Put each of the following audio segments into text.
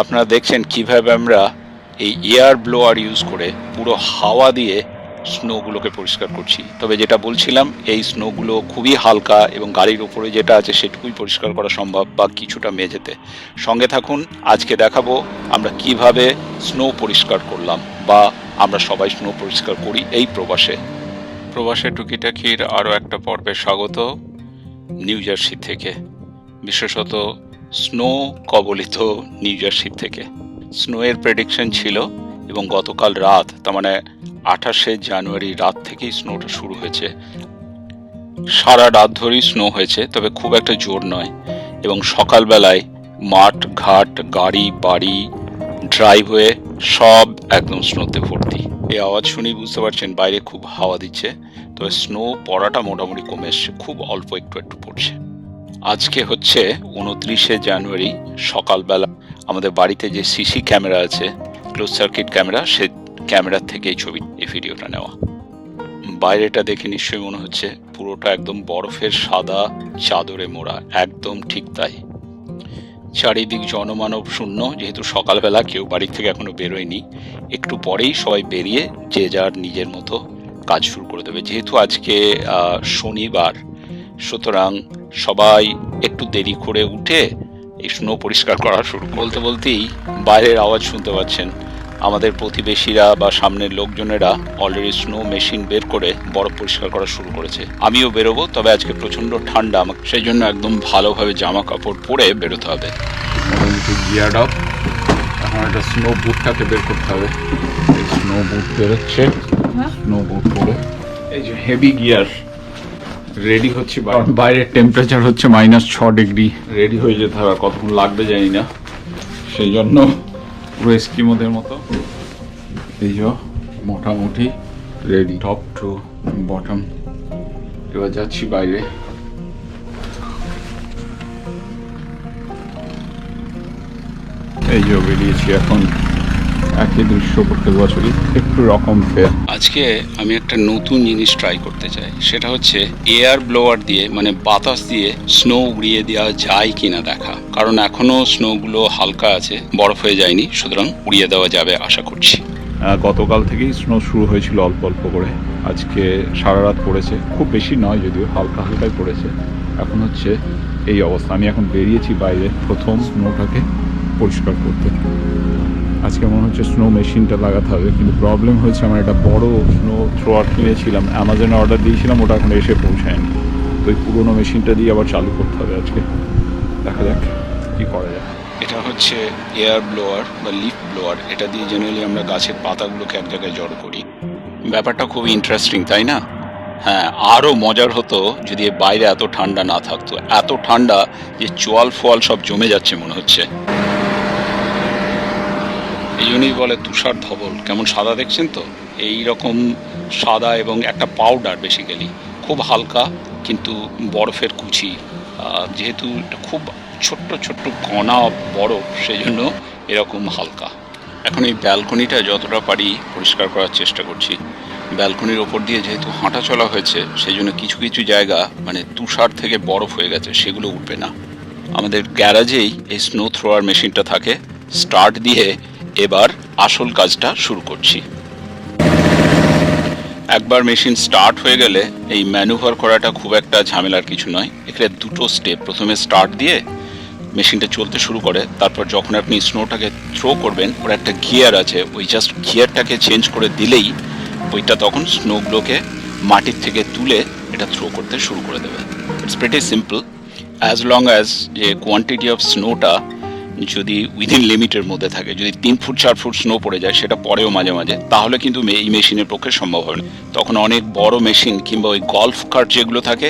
আপনারা দেখছেন কিভাবে আমরা এই এয়ার ব্লোয়ার ইউজ করে পুরো হাওয়া দিয়ে স্নোগুলোকে পরিষ্কার করছি। তবে যেটা বলছিলাম, এই স্নোগুলো খুবই হালকা এবং গাড়ির উপরে যেটা আছে সেটুকুই পরিষ্কার করা সম্ভব, বা কিছুটা মেঝেতে। সঙ্গে থাকুন, আজকে দেখাবো আমরা কিভাবে স্নো পরিষ্কার করলাম, বা আমরা সবাই স্নো পরিষ্কার করি এই প্রবাসে টুকিটাকির আরও একটা পর্বে স্বাগত নিউ জার্সি থেকে, বিশেষত স্নো কবলিত নিউ জার্সি থেকে। স্নোয়ের প্রেডিকশন ছিল এবং গতকাল রাত, তার মানে 28শে জানুয়ারি রাত থেকেই স্নোটা শুরু হয়েছে। সারা রাত ধরেই স্নো হয়েছে, তবে খুব একটা জোর নয়। এবং সকালবেলায় মাঠ ঘাট, গাড়ি বাড়ি, ড্রাইভওয়ে সব একদম স্নোতে ভর্তি। এই আওয়াজ শুনেই বুঝতে পারছেন বাইরে খুব হাওয়া দিচ্ছে। তবে স্নো পড়াটা মোটামুটি কমে এসছে, খুব অল্প একটু পড়ছে। আজকে হচ্ছে 29শে জানুয়ারি সকালবেলা। আমাদের বাড়িতে যে সিসি ক্যামেরা আছে, ক্লোজ সার্কিট ক্যামেরা, সে ক্যামেরার থেকে এই ভিডিওটা নেওয়া। বাইরেটা দেখে নিশ্চয়ই মনে হচ্ছে পুরোটা একদম বরফের সাদা চাদরে মোড়া, একদম ঠিক তাই। চারিদিক জনমানব শূন্য, যেহেতু সকালবেলা কেউ বাড়ি থেকে এখনো বেরোয়নি। একটু পরেই সবাই বেরিয়ে যে যার নিজের মতো কাজ শুরু করে দেবে। যেহেতু আজকে শনিবার, সুতরাং সবাই একটু দেরি করে উঠে এই স্নো পরিষ্কার করা শুরু। বলতে বলতেই বাইরের আওয়াজ শুনতে পাচ্ছেন। আমাদের প্রতিবেশীরা বা সামনের লোকজনেরা অলরেডি স্নো মেশিন বের করে বরফ পরিষ্কার করা শুরু করেছে। আমিও বেরোবো, তবে আজকে প্রচণ্ড ঠান্ডা, আমাকে সেই জন্য একদম ভালোভাবে জামা কাপড় পরে বেরোতে হবে। মোটামুটি গিয়ার আপ। এখন একটা স্নো বুটটাকে বের করতে হবে। স্নো বুট বেরোচ্ছে, স্নো বুট পরে এই যে হেভি গিয়ার রেডি হচ্ছে। বাইরের টেম্পারেচার হচ্ছে -6 ডিগ্রি। রেডি হয়ে যেতে হবে, কতক্ষণ লাগবে জানি না। সেই জন্য পুরো এস্কিমোদের মতো এই যে মোটামুটি রেডি, টপ টু বটম। এবার যাচ্ছি বাইরে। এই যে বেরিয়েছি এখন। একই দৃশ্য প্রত্যেক বছরই, একটু রকম ফের। আজকে আমি একটা নতুন জিনিস ট্রাই করতে চাই, সেটা হচ্ছে এয়ার ব্লোয়ার দিয়ে, মানে বাতাস দিয়ে স্নো উড়িয়ে দেওয়া যায় কিনা দেখা। কারণ এখনো স্নোগুলো হালকা আছে, বরফ হয়ে যায়নি, সুতরাং উড়িয়ে দেওয়া যাবে আশা করছি। গতকাল থেকেই স্নো শুরু হয়েছিল অল্প অল্প করে। আজকে সারা রাত পড়েছে, খুব বেশি নয় যদিও, হালকা হালকাই পড়েছে। এখন হচ্ছে এই অবস্থা। আমি এখন বেরিয়েছি বাইরে প্রথম স্নোটাকে পরিষ্কার করতে। আজকে মনে হচ্ছে স্নো মেশিনটা লাগাতে হবে, কিন্তু প্রবলেম হয়েছে আমার একটা বড় স্নো থ্রোয়ার কিনেছিলাম, অ্যামাজনে অর্ডার দিয়েছিলাম, ওটা এখন এসে পৌঁছায়নি। তো ওই পুরোনো মেশিনটা দিয়ে আবার চালু করতে হবে আজকে। দেখা যাক কী করা যায়। এটা হচ্ছে এয়ার ব্লোয়ার বা লিফ ব্লোয়ার। এটা দিয়ে জেনারেলি আমরা গাছের পাতাগুলোকে এক জায়গায় জড়ো করি। ব্যাপারটা খুব ইন্টারেস্টিং, তাই না? হ্যাঁ, আরও মজার হতো যদি বাইরে এত ঠান্ডা না থাকতো। এত ঠান্ডা যে চোয়াল ফোয়াল সব জমে যাচ্ছে মনে হচ্ছে। এই জন্যই বলে তুষার ধবল। কেমন সাদা দেখছেন তো? এই রকম সাদা এবং একটা পাউডার, বেসিক্যালি খুব হালকা, কিন্তু বরফের কুচি। যেহেতু এটা খুব ছোট্ট ছোট্ট কণা বরফ, সেই জন্য এরকম হালকা। এখন এই ব্যালকনিটা যতটা পারি পরিষ্কার করার চেষ্টা করছি। ব্যালকনির ওপর দিয়ে যেহেতু হাঁটা চলা হয়েছে, সেই জন্য কিছু কিছু জায়গা মানে তুষার থেকে বরফ হয়ে গেছে, সেগুলো উঠবে না। আমাদের গ্যারাজেই এই স্নো থ্রোয়ার মেশিনটা থাকে। স্টার্ট দিয়ে এবার আসল কাজটা শুরু করছি। একবার মেশিন স্টার্ট হয়ে গেলে এই ম্যানুভার করাটা খুব একটা ঝামেলার কিছু নয়। এখানে দুটো স্টেপ। প্রথমে স্টার্ট দিয়ে মেশিনটা চলতে শুরু করে, তারপর যখন আপনি স্নোটাকে থ্রো করবেন, ওর একটা গিয়ার আছে, ওই জাস্ট গিয়ারটাকে চেঞ্জ করে দিলেই ওইটা তখন স্নোগুলোকে মাটির থেকে তুলে এটা থ্রো করতে শুরু করে দেবে। It's pretty simple, as long as যে কোয়ান্টিটি অফ স্নোটা যদি উইদিন লিমিটের মধ্যে থাকে। যদি 3 ফুট 4 ফুট স্নো পড়ে যায়, সেটা পরেও মাঝে মাঝে, তাহলে কিন্তু এই মেশিনের পক্ষে সম্ভব হয় না। তখন অনেক বড় মেশিন কিংবা ওই গল্ফ কার্ট যেগুলো থাকে,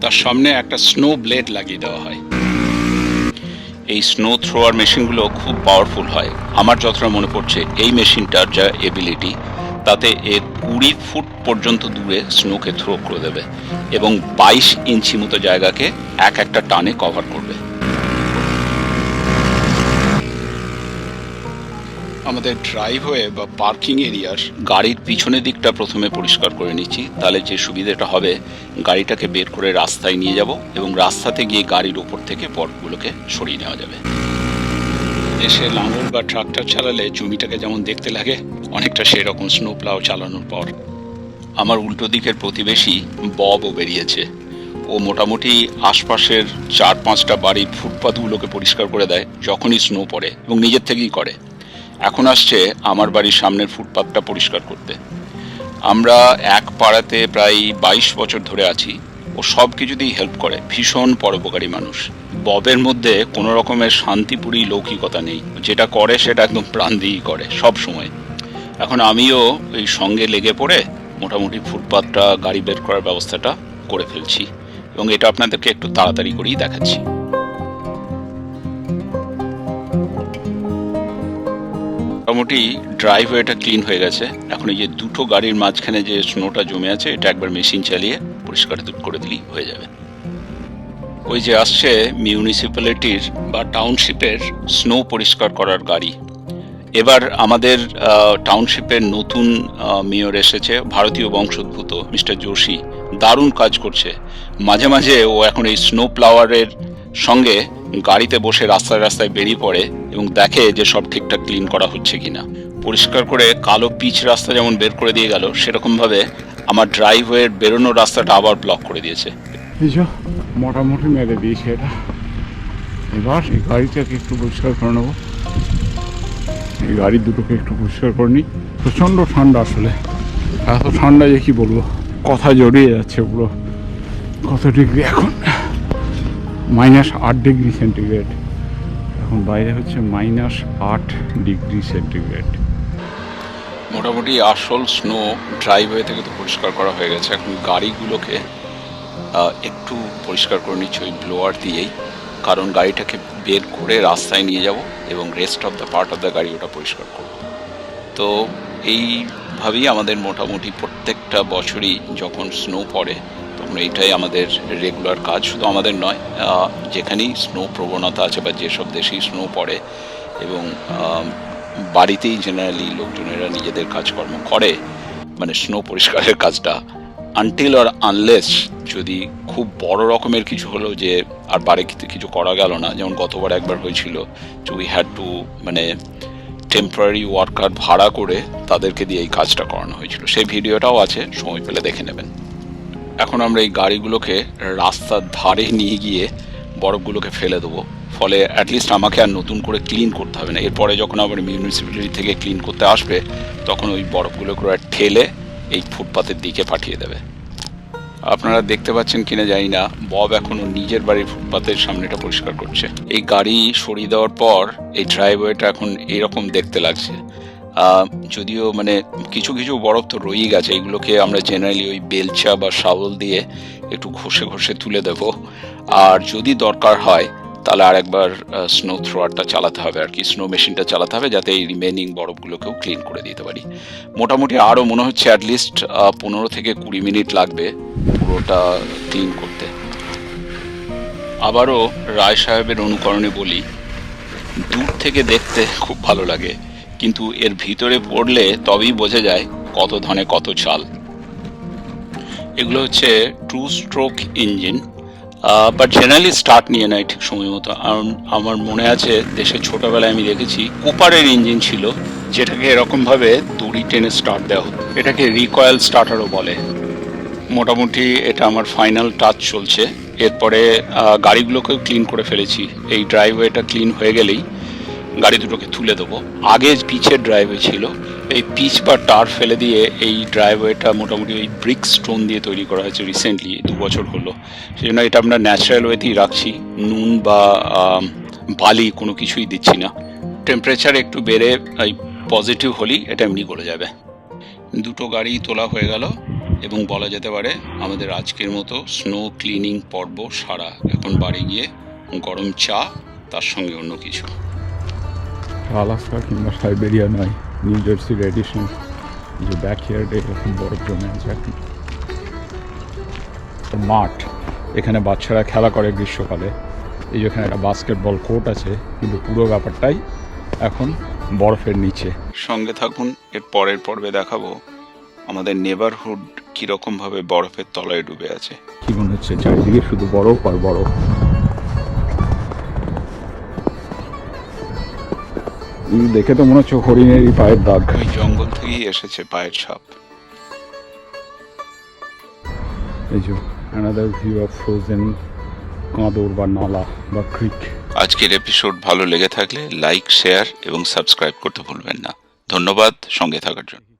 তার সামনে একটা স্নো ব্লেড লাগিয়ে দেওয়া হয়। এই স্নো থ্রোয়ার মেশিনগুলো খুব পাওয়ারফুল হয়। আমার যতটা মনে পড়ছে, এই মেশিনটার যা এবিলিটি, তাতে 20 ফুট পর্যন্ত দূরে স্নোকে থ্রো করে দেবে এবং 22 ইঞ্চি মতো জায়গাকে একটা টানে কভার করবে। আমাদের ড্রাইভওয়ে বা পার্কিং এরিয়ার গাড়ির পিছনের দিকটা প্রথমে পরিষ্কার করে নিচ্ছি। তাহলে যে সুবিধাটা হবে, গাড়িটাকে বের করে রাস্তায় নিয়ে যাব এবং রাস্তাতে গিয়ে গাড়ির ওপর থেকে বরফগুলোকে সরিয়ে নেওয়া যাবে। দেশে লাঙল বা ট্রাক্টর চালালে জমিটাকে যেমন দেখতে লাগে, অনেকটা সেরকম স্নো প্লাও চালানোর পর। আমার উল্টো দিকের প্রতিবেশী ববও বেরিয়েছে। ও মোটামুটি আশপাশের 4-5টা বাড়ির ফুটপাথগুলোকে পরিষ্কার করে দেয় যখনই স্নো পড়ে, এবং নিজের থেকেই করে। এখন আসছে আমার বাড়ির সামনের ফুটপাথটা পরিষ্কার করতে। আমরা এক পাড়াতে প্রায় 22 বছর ধরে আছি। ও সব কিছুতেই হেল্প করে, ভীষণ পরোপকারী মানুষ। ববের মধ্যে কোনো রকমের শান্তিপুরী লৌকিকতা নেই, যেটা করে সেটা একদম প্রাণ দিয়েই করে সব সময়। এখন আমিও ওই সঙ্গে লেগে পড়ে মোটামুটি ফুটপাথটা গাড়ি বের করার ব্যবস্থাটা করে ফেলছি, এবং এটা আপনাদেরকে একটু তাড়াতাড়ি করেই দেখাচ্ছি। মোটামুটি ড্রাইভওয়েটা ক্লিন হয়ে গেছে। এখন এই যে দুটো গাড়ির মাঝখানে যে স্নোটা জমে আছে, এটা একবার মেশিন চালিয়ে পরিষ্কার করে দিলেই হয়ে যাবে। ওই যে আসছে মিউনিসিপ্যালিটির বা টাউনশিপের স্নো পরিষ্কার করার গাড়ি। এবার আমাদের টাউনশিপের নতুন মেয়র এসেছে, ভারতীয় বংশোদ্ভূত মিস্টার যোশী। দারুণ কাজ করছে। মাঝে মাঝে ও এখন এই স্নো প্লাওয়ারের সঙ্গে গাড়িতে বসে রাস্তায় রাস্তায় বেরিয়ে পড়ে এবং দেখে যে সব ঠিকঠাক ক্লিন করা হচ্ছে কিনা। পরিষ্কার করে কালো পিচ রাস্তা যেমন বের করে দিয়ে গেল, সেরকমভাবে আমার ড্রাইভওয়ের বেরোনোর রাস্তাটা আবার ব্লক করে দিয়েছে। মোটামুটি মেরে দিয়েছে এটা। এবার এই গাড়িটাকে একটু পরিষ্কার করে নেবো। এই গাড়ি দুটোকে একটু পরিষ্কার করে নিই। প্রচণ্ড ঠান্ডা, আসলে এত ঠান্ডা যে কি বলবো, কথা জড়িয়ে যাচ্ছে পুরো। কত ডিগ্রি এখন? -8 ডিগ্রি সেন্টিগ্রেড। এখন বাইরে হচ্ছে -8 ডিগ্রি সেন্টিগ্রেড। মোটামুটি আসল স্নো ড্রাইভওয়ে থেকে তো পরিষ্কার করা হয়ে গেছে। এখন গাড়িগুলোকে একটু পরিষ্কার করে নিচ্ছি ওই ব্লোয়ার দিয়েই, কারণ গাড়িটাকে বের করে রাস্তায় নিয়ে যাব এবং rest of the part of the গাড়ি ওটা পরিষ্কার করব। তো এইভাবেই আমাদের মোটামুটি প্রত্যেকটা বছরই যখন স্নো পড়ে তখন এইটাই আমাদের রেগুলার কাজ। শুধু আমাদের নয়, যেখানেই স্নো প্রবণতা আছে বা যেসব দেশেই স্নো পড়ে, এবং বাড়িতেই জেনারেলি লোকজনেরা নিজেদের কাজকর্ম করে, মানে স্নো পরিষ্কারের কাজটা, আনটিল অর আনলেস যদি খুব বড় রকমের কিছু হলো যে আর বাড়িতে কিছু করা গেল না, যেমন গতবার একবার হয়েছিল যে উই হ্যাড টু মানে টেম্পোরারি ওয়ার্কার ভাড়া করে তাদেরকে দিয়ে এই কাজটা করানো হয়েছিল। সেই ভিডিওটাও আছে, সময় পেলে দেখে নেবেন। এখন আমরা এই গাড়িগুলোকে রাস্তার ধারে নিয়ে গিয়ে বরফগুলোকে ফেলে দেবো, ফলে অ্যাটলিস্ট আমাকে আর নতুন করে ক্লিন করতে হবে না। এরপরে যখন আবার মিউনিসিপ্যালিটি থেকে ক্লিন করতে আসবে, তখন ওই বরফগুলোকে ঠেলে এই ফুটপাথের দিকে পাঠিয়ে দেবে। আপনারা দেখতে পাচ্ছেন কিনা জানি না, বব এখনো নিজের বাড়ির ফুটপাথের সামনেটা পরিষ্কার করছে। এই গাড়ি সরিয়ে দেওয়ার পর এই ড্রাইভওয়েটা এখন এরকম দেখতে লাগছে। যদিও মানে কিছু কিছু বরফ তো রয়েই গেছে, এইগুলোকে আমরা জেনারেলি ওই বেলচা বা শাওল দিয়ে একটু ঘষে ঘষে তুলে দেব। আর যদি দরকার হয় তাহলে আর একবার স্নো থ্রোয়ারটা চালাতে হবে আর কি, স্নো মেশিনটা চালাতে হবে, যাতে এই রিমেনিং বরফগুলোকেও ক্লিন করে দিতে পারি। মোটামুটি আরও মনে হচ্ছে অ্যাটলিস্ট 15 থেকে 20 মিনিট লাগবে পুরোটা ক্লিন করতে। আবারও রায় সাহেবের অনুকরণে বলি, দূর থেকে দেখতে খুব ভালো লাগে, কিন্তু এর ভিতরে পড়লে তবেই বোঝা যায় কত ধানে কত চাল। এগুলো হচ্ছে 2 stroke engine, but generally start নিয়ে নেয় ঠিক সময় মতো। আমার মনে আছে দেশে ছোটবেলায় আমি দেখেছি কুপারের ইঞ্জিন ছিল, যেটাকে এরকমভাবে দড়ি টেনে স্টার্ট দেওয়া হতো। এটাকে রিকয়েল স্টার্টারও বলে। মোটামুটি এটা আমার ফাইনাল টাচ চলছে। এরপরে গাড়িগুলোকেও ক্লিন করে ফেলেছি। এই ড্রাইভওয়েটা ক্লিন হয়ে গেলেই গাড়ি দুটোকে তুলে দেবো। আগে পিচের ড্রাইভওয়ে ছিল, এই পিচ বা টার ফেলে দিয়ে এই ড্রাইভওয়েটা মোটামুটি ওই ব্রিক স্টোন দিয়ে তৈরি করা হয়েছে রিসেন্টলি, 2 বছর হলো। সেই জন্য এটা আমরা ন্যাচারাল ওয়েতেই রাখছি, নুন বা বালি কোনো কিছুই দিচ্ছি না। টেম্পারেচার একটু বেড়ে এই পজিটিভ হলেই এটা এমনি গলে যাবে। দুটো গাড়ি তোলা হয়ে গেল এবং বলা যেতে পারে আমাদের আজকের মতো স্নো ক্লিনিং পর্ব সারা। এখন বাড়ি গিয়ে গরম চা, তার সঙ্গে অন্য কিছু। আলাস্কা কিংবা সাইবেরিয়া নয়, নিউ জার্সির এডিশন, যে ব্যাকইয়ার্ডে এরকম বরফ জমে আছে। এখন মাঠ, এখানে বাচ্চারা খেলা করে গ্রীষ্মকালে। এই যেখানে একটা বাস্কেটবল কোর্ট আছে, কিন্তু পুরো ব্যাপারটাই এখন বরফের নিচে। সঙ্গে থাকুন, এর পরের পর্বে দেখাবো আমাদের নেবারহুড কীরকমভাবে বরফের তলায় ডুবে আছে। কি মনে হচ্ছে চারিদিকে শুধু বরফ আর বরফ। দেখে তো মনে হচ্ছে হরিণেরই পায়ের দাগ। ওই জঙ্গল থেকেই এসেছে পায়ের ছাপ। এই যে অ্যানাদার ভিউ অফ ফ্রোজেন কাঁদর বা নালা বা ক্রিক। আজকের এপিসোড ভালো লেগে থাকলে লাইক, শেয়ার এবং সাবস্ক্রাইব করতে ভুলবেন না। ধন্যবাদ সঙ্গে থাকার জন্য।